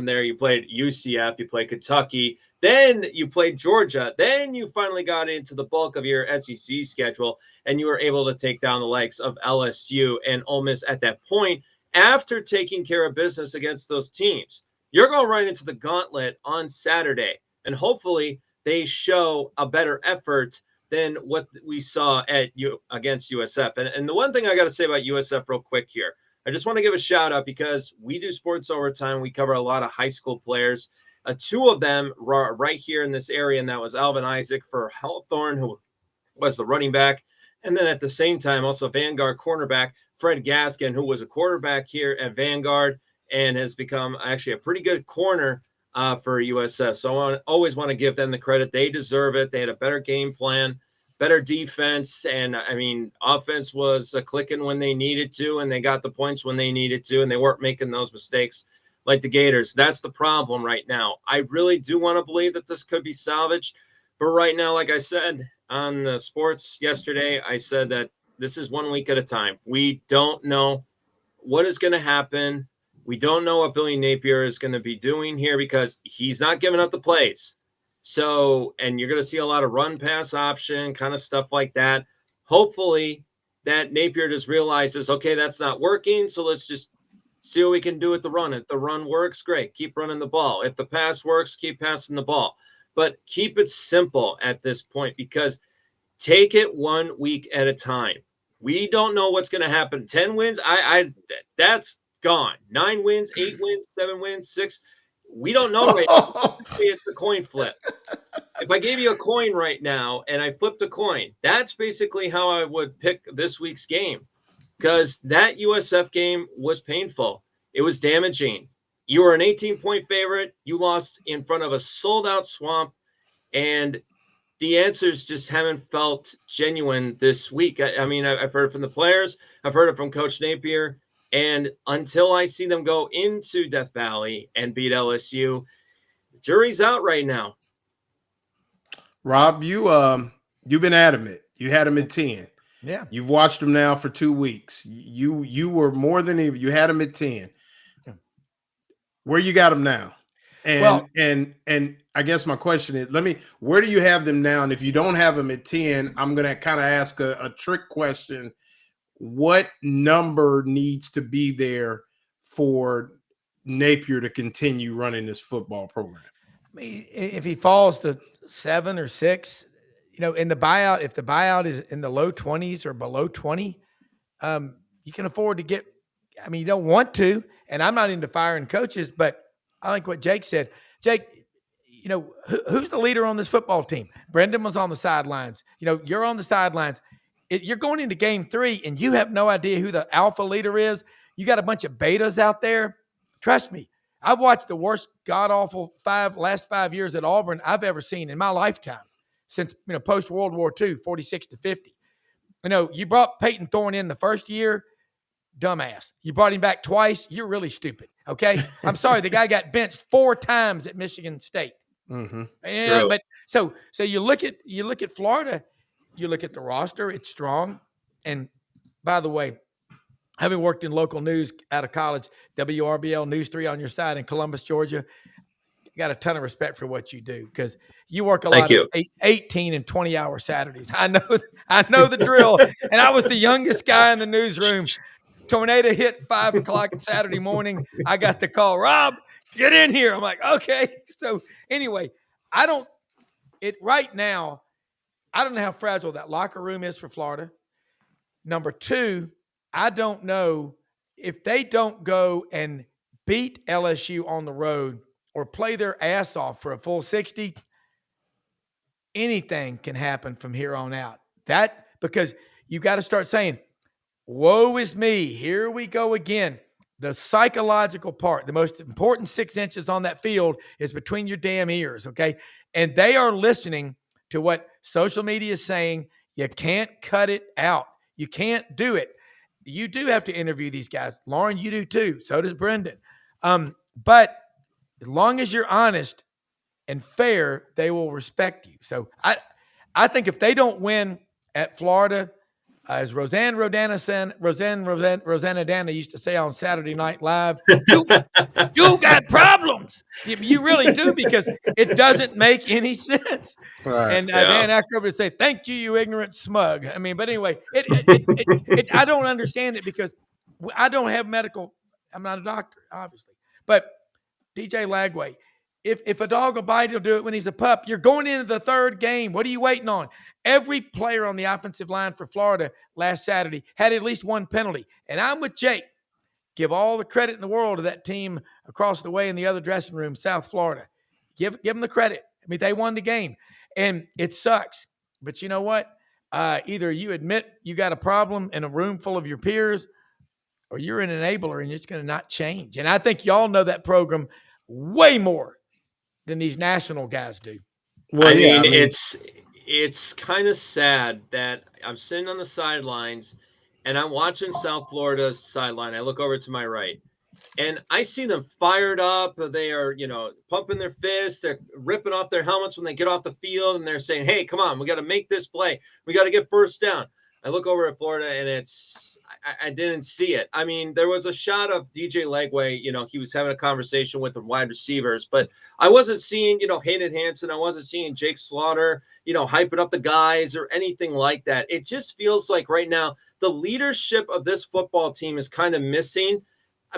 there. You played UCF, you played Kentucky, then you played Georgia. Then you finally got into the bulk of your SEC schedule, and you were able to take down the likes of LSU and Ole Miss at that point after taking care of business against those teams. You're going right into the gauntlet on Saturday, and hopefully they show a better effort than what we saw against USF. And the one thing I got to say about USF real quick here, I just want to give a shout out because we do sports overtime. We cover a lot of high school players. Two of them were right here in this area, and that was Alvin Isaac for Hawthorne, who was the running back. And then at the same time, also Vanguard cornerback Fred Gaskin, who was a quarterback here at Vanguard and has become actually a pretty good corner for USF. So I always want to give them the credit. They deserve it. They had a better game plan, better defense, and I mean, offense was clicking when they needed to, and they got the points when they needed to, and they weren't making those mistakes like the Gators. That's the problem right now. I really do want to believe that this could be salvaged, but right now, like I said on the sports yesterday, I said that this is 1 week at a time. We don't know what is going to happen. We don't know what Billy Napier is going to be doing here because he's not giving up the plays. So, and you're going to see a lot of run pass option kind of stuff like that. Hopefully that Napier just realizes, okay, that's not working. So let's just see what we can do with the run. If the run works, great. Keep running the ball. If the pass works, keep passing the ball. But keep it simple at this point because take it 1 week at a time. We don't know what's going to happen. 10 wins, that's gone. 9 wins, 8 wins, 7 wins, 6. We don't know right now. It's a coin flip. If I gave you a coin right now and I flipped a coin, that's basically how I would pick this week's game because that USF game was painful. It was damaging. You were an 18-point favorite. You lost in front of a sold-out Swamp, and the answers just haven't felt genuine this week. I mean, I've heard it from the players. I've heard it from Coach Napier. And until I see them go into Death Valley and beat LSU, jury's out right now. Rob, you've been adamant. You had them at 10. Yeah. You've watched them now for 2 weeks. You were more than even. You had them at 10. Where you got them now? And I guess my question is, where do you have them now? And if you don't have them at 10, I'm gonna kind of ask a trick question. What number needs to be there for Napier to continue running this football program? I mean, if he falls to 7 or 6, in the buyout, if the buyout is in the low 20s or below 20, you can afford to get. I mean, you don't want to, and I'm not into firing coaches, but I like what Jake said. Jake, who's the leader on this football team? Brendan was on the sidelines. You're on the sidelines. You're going into game 3, and you have no idea who the alpha leader is. You got a bunch of betas out there. Trust me, I've watched the worst god-awful last 5 years at Auburn I've ever seen in my lifetime since, post-World War II, 46 to 50. You brought Peyton Thorne in the first year, dumbass. You brought him back twice, you're really stupid, okay? I'm sorry, the guy got benched 4 times at Michigan State. Mm-hmm. But so you look at Florida, you look at the roster, it's strong. And by the way, having worked in local news out of college, WRBL News 3 on your side in Columbus, Georgia, you got a ton of respect for what you do because you work a lot of 18 and 20-hour Saturdays. I know the drill. And I was the youngest guy in the newsroom. Tornado hit 5 o'clock Saturday morning. I got the call, Rob, get in here. I'm like, okay. So anyway, right now, I don't know how fragile that locker room is for Florida. Number 2, I don't know if they don't go and beat LSU on the road or play their ass off for a full 60, anything can happen from here on out. Because you got to start saying, woe is me. Here we go again. The psychological part, the most important 6 inches on that field is between your damn ears, okay? And they are listening to what social media is saying. You can't cut it out. You can't do it. You do have to interview these guys. Lauren, you do too. So does Brendan. But as long as you're honest and fair, they will respect you. So I think if they don't win at Florida, as Rosanna Dana used to say on Saturday Night Live, you got problems. You really do, because it doesn't make any sense. Right. And Dan Aykroyd would say, "Thank you, you ignorant smug." I mean, but anyway, I don't understand it because I don't have medical. I'm not a doctor, obviously. But DJ Lagway, if a dog will bite, he'll do it when he's a pup. You're going into the 3rd game. What are you waiting on? Every player on the offensive line for Florida last Saturday had at least 1 penalty. And I'm with Jake. Give all the credit in the world to that team across the way in the other dressing room, South Florida. Give them the credit. I mean, they won the game. And it sucks. But you know what? Either you admit you got a problem in a room full of your peers, or you're an enabler and it's going to not change. And I think y'all know that program way more than these national guys do. Well, I mean, it's kind of sad that I'm sitting on the sidelines and I'm watching South Florida's sideline. I look over to my right and I see them fired up. They are, pumping their fists. They're ripping off their helmets when they get off the field, and they're saying, "Hey, come on, we got to make this play. We got to get first down." I look over at Florida and I didn't see it. I mean, there was a shot of DJ Lagway, he was having a conversation with the wide receivers, but I wasn't seeing, Hayden Hansen. I wasn't seeing Jake Slaughter, hyping up the guys or anything like that. It just feels like right now the leadership of this football team is kind of missing.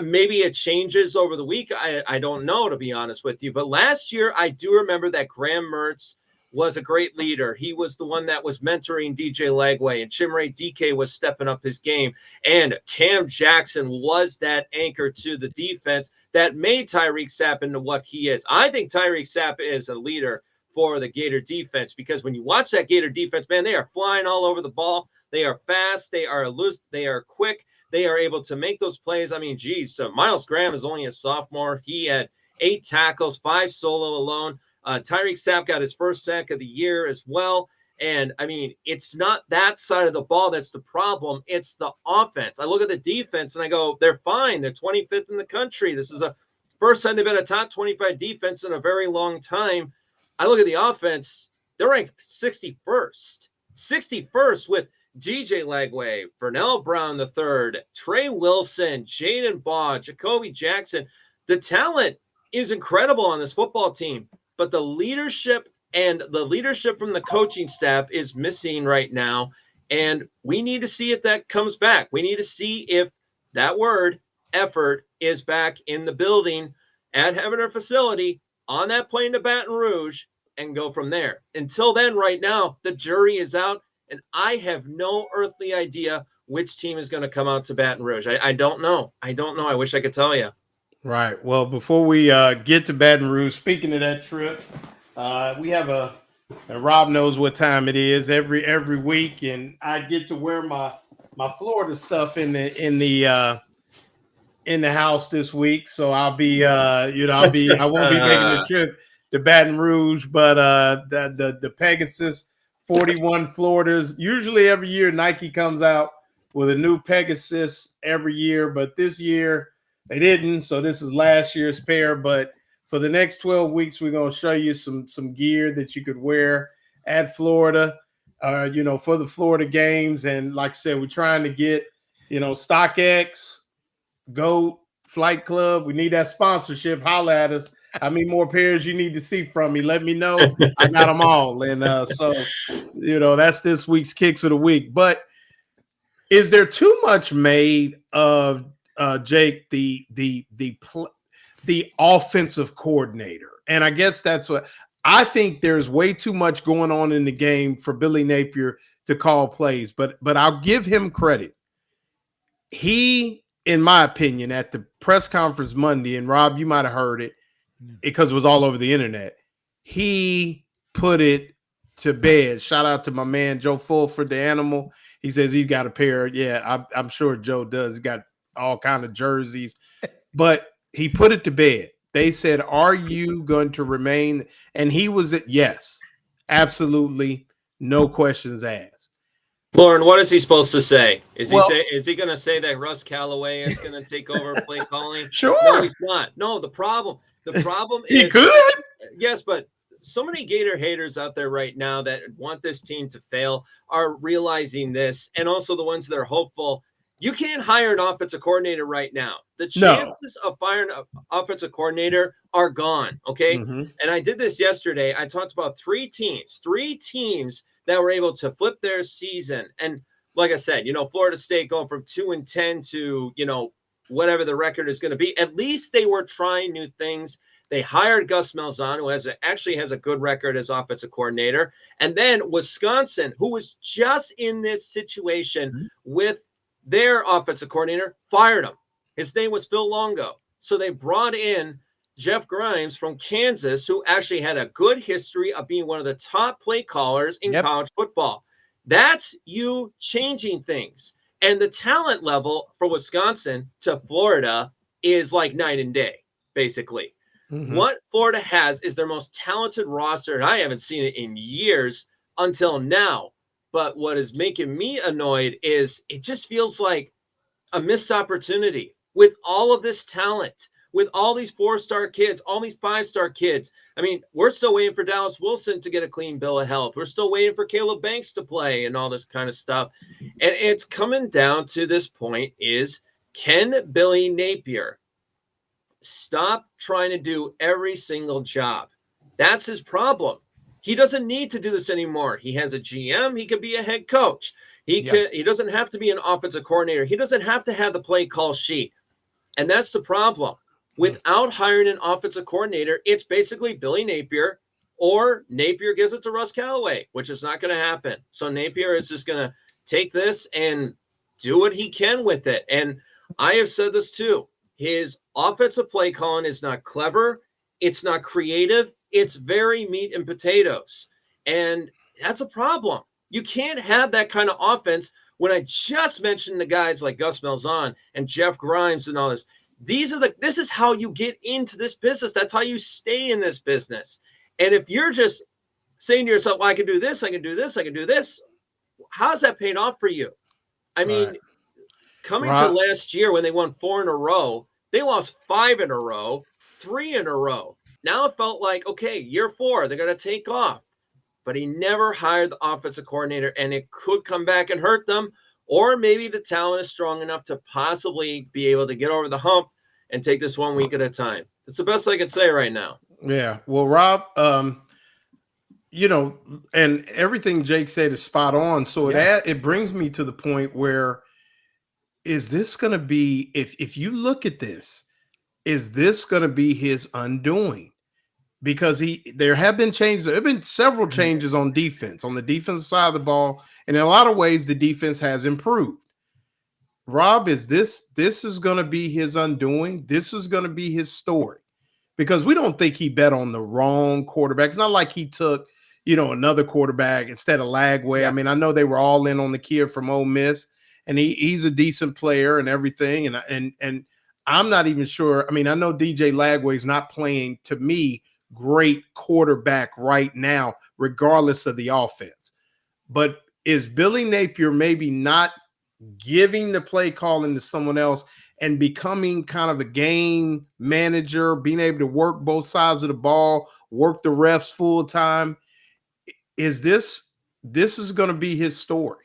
Maybe it changes over the week. I don't know, to be honest with you. But last year, I do remember that Graham Mertz was a great leader. He was the one that was mentoring DJ Lagway, and Chimere DK was stepping up his game. And Cam Jackson was that anchor to the defense that made Tyreek Sapp into what he is. I think Tyreek Sapp is a leader for the Gator defense, because when you watch that Gator defense, man, they are flying all over the ball. They are fast. They are loose. They are quick. They are able to make those plays. I mean, geez, so Miles Graham is only a sophomore. He had 8 tackles, 5 solo alone. Tyreek Sapp got his first sack of the year as well. And I mean, it's not that side of the ball that's the problem. It's the offense. I look at the defense and I go, they're fine. They're 25th in the country. This is a first time they've been a top 25 defense in a very long time. I look at the offense. They're ranked 61st. 61st with DJ Lagway, Vernell Brown III, Trey Wilson, Jaden Baugh, Jacoby Jackson. The talent is incredible on this football team, but the leadership from the coaching staff is missing right now. And we need to see if that comes back. We need to see if that word effort is back in the building at Heavener facility on that plane to Baton Rouge and go from there. Until then, right now, the jury is out, and I have no earthly idea which team is going to come out to Baton Rouge. I don't know. I wish I could tell you. Right. Well, before we get to Baton Rouge, speaking of that trip, we have and Rob knows what time it is every week, and I get to wear my Florida stuff in the house this week. So I'll be I won't be making the trip to Baton Rouge, but the Pegasus 41 Floridas. Usually every year Nike comes out with a new Pegasus every year, but this year they didn't. So this is last year's pair, but for the next 12 weeks, we're going to show you some gear that you could wear at Florida, for the Florida games. And like I said, we're trying to get, StockX, GOAT, Flight Club. We need that sponsorship. Holla at us. How many more pairs you need to see from me? Let me know. I got them all. And that's this week's Kicks of the Week. But is there too much made of Jake, the offensive coordinator? And I guess that's what I think. There's way too much going on in the game for Billy Napier to call plays, but I'll give him credit. He, in my opinion, at the press conference Monday, and Rob, you might have heard it because it was all over the internet, he put it to bed. Shout out to my man Joe Fulford, the animal. He says he's got a pair. Yeah, I'm sure Joe does. He's got all kind of jerseys, but he put it to bed. They said, "Are you going to remain?" And he was yes, absolutely, no questions asked. Lauren, what is he supposed to say? Is he going to say that Russ Callaway is going to take over play calling? Sure. No, he's not. No, the problem is he could. Yes, but so many Gator haters out there right now that want this team to fail are realizing this, and also the ones that are hopeful. You can't hire an offensive coordinator right now. The chances of firing an offensive coordinator are gone, okay? Mm-hmm. And I did this yesterday. I talked about three teams that were able to flip their season. And like I said, Florida State going from 2-10 to, whatever the record is going to be. At least they were trying new things. They hired Gus Malzahn, who actually has a good record as offensive coordinator. And then Wisconsin, who was just in this situation with their offensive coordinator, fired him. His name was Phil Longo. So they brought in Jeff Grimes from Kansas, who actually had a good history of being one of the top play callers in college football. That's you changing things. And the talent level for Wisconsin to Florida is like night and day, basically. Mm-hmm. What Florida has is their most talented roster, and I haven't seen it in years until now. But what is making me annoyed is it just feels like a missed opportunity with all of this talent, with all these 4-star kids, all these 5-star kids. I mean, we're still waiting for Dallas Wilson to get a clean bill of health. We're still waiting for Caleb Banks to play and all this kind of stuff. And it's coming down to this point is, can Billy Napier stop trying to do every single job? That's his problem. He doesn't need to do this anymore. He has a GM. He can be a head coach. He doesn't have to be an offensive coordinator. He doesn't have to have the play call sheet. And that's the problem. Without hiring an offensive coordinator, it's basically Billy Napier, or Napier gives it to Russ Callaway, which is not going to happen. So Napier is just going to take this and do what he can with it. And I have said this too. His offensive play calling is not clever. It's not creative. It's very meat and potatoes. And that's a problem. You can't have that kind of offense when I just mentioned the guys like Gus Malzahn and Jeff Grimes and all this. This is how you get into this business. That's how you stay in this business. And if you're just saying to yourself, well, I can do this, I can do this, I can do this. How's that paid off for you? I mean, coming to last year when they won 4 in a row, they lost 5 in a row, 3 in a row. Now it felt like, okay, year 4, they're going to take off. But he never hired the offensive coordinator, and it could come back and hurt them. Or maybe the talent is strong enough to possibly be able to get over the hump and take this 1 week at a time. It's the best I can say right now. Yeah. Well, Rob, and everything Jake said is spot on. So it brings me to the point where, is this going to be, if you look at this, is this going to be his undoing? Because there have been changes. There have been several changes on defense, on the defensive side of the ball. And in a lot of ways, the defense has improved. Rob, is this is going to be his undoing? This is going to be his story? Because we don't think he bet on the wrong quarterback. It's not like he took, another quarterback instead of Lagway. Yeah. I mean, I know they were all in on the kid from Ole Miss, and he's a decent player and everything. And I'm not even sure. I mean, I know DJ Lagway's not playing, to me, great quarterback right now, regardless of the offense. But is Billy Napier maybe not giving the play calling to someone else and becoming kind of a game manager, being able to work both sides of the ball, work the refs full time? Is this is going to be his story?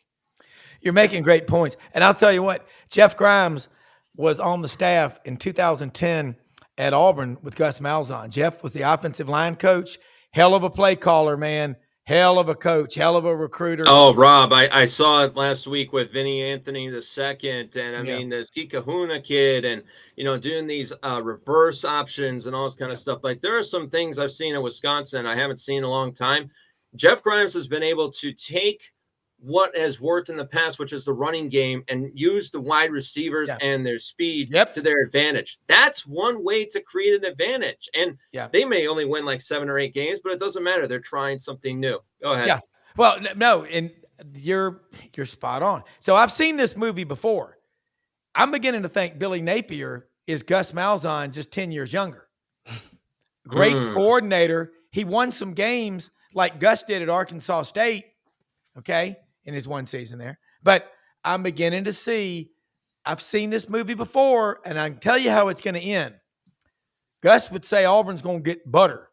You're making great points. And I'll tell you what, Jeff Grimes was on the staff in 2010 at Auburn with Gus Malzahn. Jeff was the offensive line coach. Hell of a play caller, man. Hell of a coach. Hell of a recruiter. Oh, Rob, I saw it last week with Vinny Anthony II. And I mean, the Ski Kahuna kid and, doing these reverse options and all this kind of stuff. Like, there are some things I've seen in Wisconsin I haven't seen in a long time. Jeff Grimes has been able to take what has worked in the past, which is the running game, and use the wide receivers and their speed to their advantage. That's one way to create an advantage. And they may only win like 7 or 8 games, but it doesn't matter. They're trying something new. Go ahead. Yeah. Well, no, and you're spot on. So I've seen this movie before. I'm beginning to think Billy Napier is Gus Malzahn, just 10 years younger. Great coordinator. He won some games like Gus did at Arkansas State. Okay. In his one season there. But I'm beginning to see, I've seen this movie before, and I can tell you how it's going to end. Gus would say Auburn's going to get butter.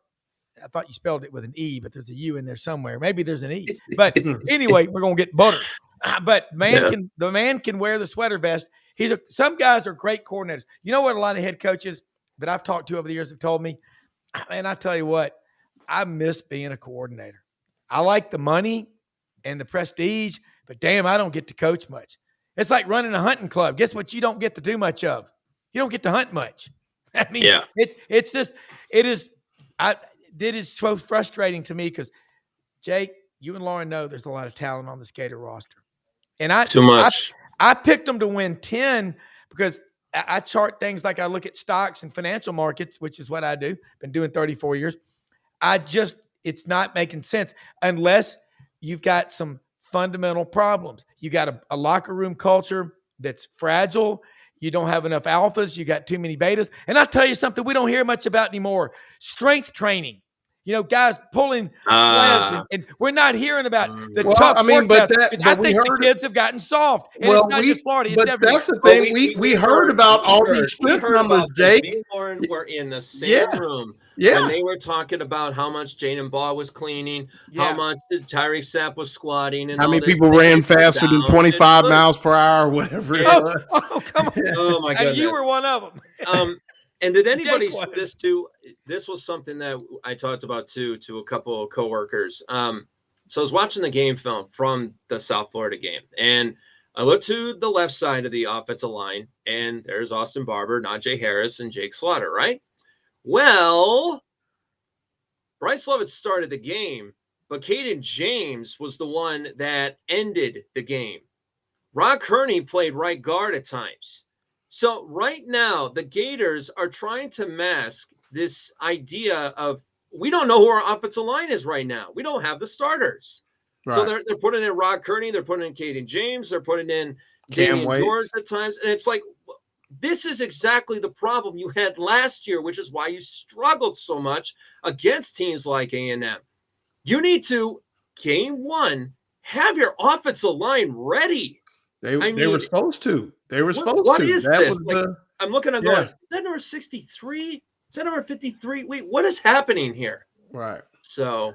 I thought you spelled it with an E, but there's a U in there somewhere. Maybe there's an E. But anyway, we're going to get butter. But the man can wear the sweater vest. Some guys are great coordinators. You know what a lot of head coaches that I've talked to over the years have told me? Man, I tell you what, I miss being a coordinator. I like the money and the prestige, but damn, I don't get to coach much. It's like running a hunting club. Guess what? You don't get to do much of. You don't get to hunt much. I mean, it is so frustrating to me because, Jake, you and Lauren know there's a lot of talent on the Gator roster. And too much. I picked them to win 10 because I chart things like I look at stocks and financial markets, which is what I do. Been doing 34 years. It's not making sense unless you've got some fundamental problems. You got a locker room culture that's fragile. You don't have enough alphas. You got too many betas. And I'll tell you something we don't hear much about anymore. Strength training. Guys pulling sleds. And we're not hearing about the tough workouts. I think the kids have gotten soft. And it's not just Florida. It's everywhere. That's the thing. We heard about all these strength numbers, Jake. Me and Lauren were in the same room when they were talking about how much Jaden Baugh was cleaning, how much Tyree Sapp was squatting, and how many people ran faster than 25 miles per hour, whatever it was. Oh, come on. Oh, my goodness. And you were one of them. And did anybody see this too? This was something that I talked about too to a couple of coworkers. So I was watching the game film from the South Florida game, and I looked to the left side of the offensive line, and there's Austin Barber, Najee Harris, and Jake Slaughter, right? Well, Bryce Love had started the game, but Caden James was the one that ended the game. Rod Kearney played right guard at times. So right now, the Gators are trying to mask this idea of we don't know who our offensive line is right now. We don't have the starters. Right. So they're putting in Rod Kearney, they're putting in Caden James, they're putting in Damian George at times. And it's like, this is exactly the problem you had last year, which is why you struggled so much against teams like A&M. You need to, game one, have your offensive line ready. They were supposed to. They were supposed what to. is That this? was Like, the. I'm looking, I'm Yeah. going, is that number 63? Is that number 53? Wait, what is happening here? Right. So,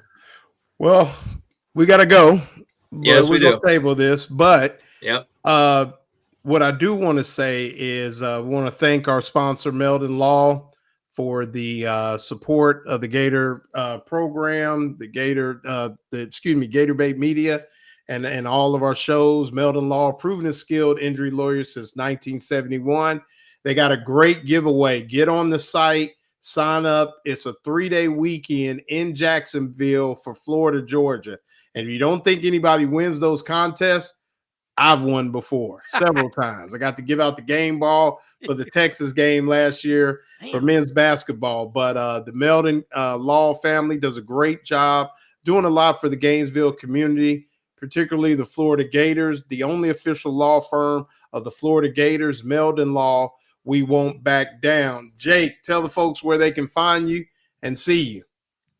Well, we got to go. Yes, we're we going do. to table this. But yep. what I do want to say is we want to thank our sponsor, Meldon Law, for the support of the Gator program, the Gator Bait Media, and all of our shows. Meldon Law, proven and skilled injury lawyer since 1971. They got a great giveaway. Get on the site, sign up. It's a 3-day weekend in Jacksonville for Florida, Georgia. And if you don't think anybody wins those contests, I've won before several times. I got to give out the game ball for the Texas game last year for men's basketball. But the Meldon Law family does a great job doing a lot for the Gainesville community, particularly the Florida Gators, the only official law firm of the Florida Gators, Meldon Law. We won't back down. Jake, tell the folks where they can find you and see you.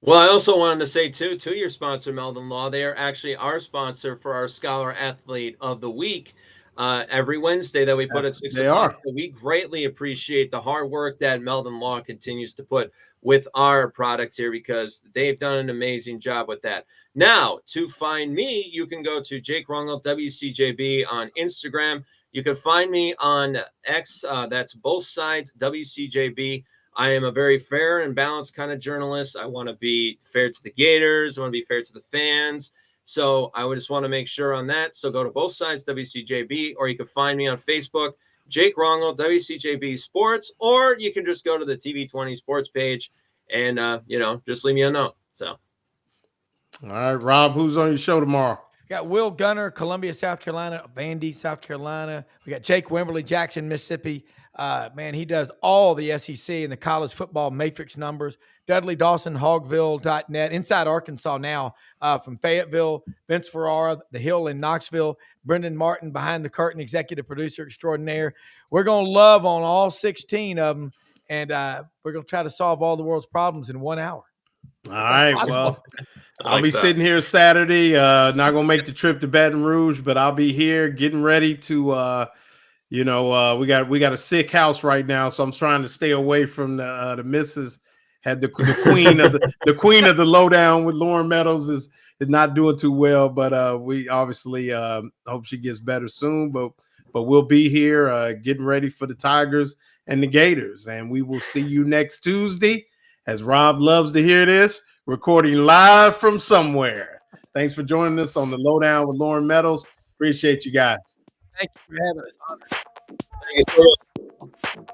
Well, I also wanted to say, too, to your sponsor, Meldon Law, they are actually our sponsor for our Scholar Athlete of the Week every Wednesday that we put at 6 o'clock. So we greatly appreciate the hard work that Meldon Law continues to put with our product here because they've done an amazing job with that. Now, to find me, you can go to Jake Rungel, WCJB on Instagram. You can find me on X. That's both sides, WCJB. I am a very fair and balanced kind of journalist. I want to be fair to the Gators. I want to be fair to the fans. So I would just want to make sure on that. So go to both sides, WCJB, or you can find me on Facebook, Jake Rongel, WCJB Sports, or you can just go to the TV20 Sports page and, just leave me a note. So. All right, Rob, who's on your show tomorrow? We got Will Gunner, Columbia, South Carolina, Vandy, South Carolina. We got Jake Wimberly, Jackson, Mississippi. Man, he does all the SEC and the college football matrix numbers. Dudley Dawson, Hogville.net. Inside Arkansas now from Fayetteville. Vince Ferrara, The Hill in Knoxville. Brendan Martin, behind the curtain, executive producer extraordinaire. We're going to love on all 16 of them, and we're going to try to solve all the world's problems in 1 hour. All right, well, I'll be sitting here Saturday. Not going to make the trip to Baton Rouge, but I'll be here getting ready to we got a sick house right now, so I'm trying to stay away from the missus. Had the queen of the queen of the lowdown with Lauren Meadows is not doing too well, but we obviously hope she gets better soon. But we'll be here getting ready for the Tigers and the Gators, and we will see you next Tuesday. As Rob loves to hear this, recording live from somewhere. Thanks for joining us on the Lowdown with Lauren Meadows. Appreciate you guys. Thank you for having us. Thank you so much.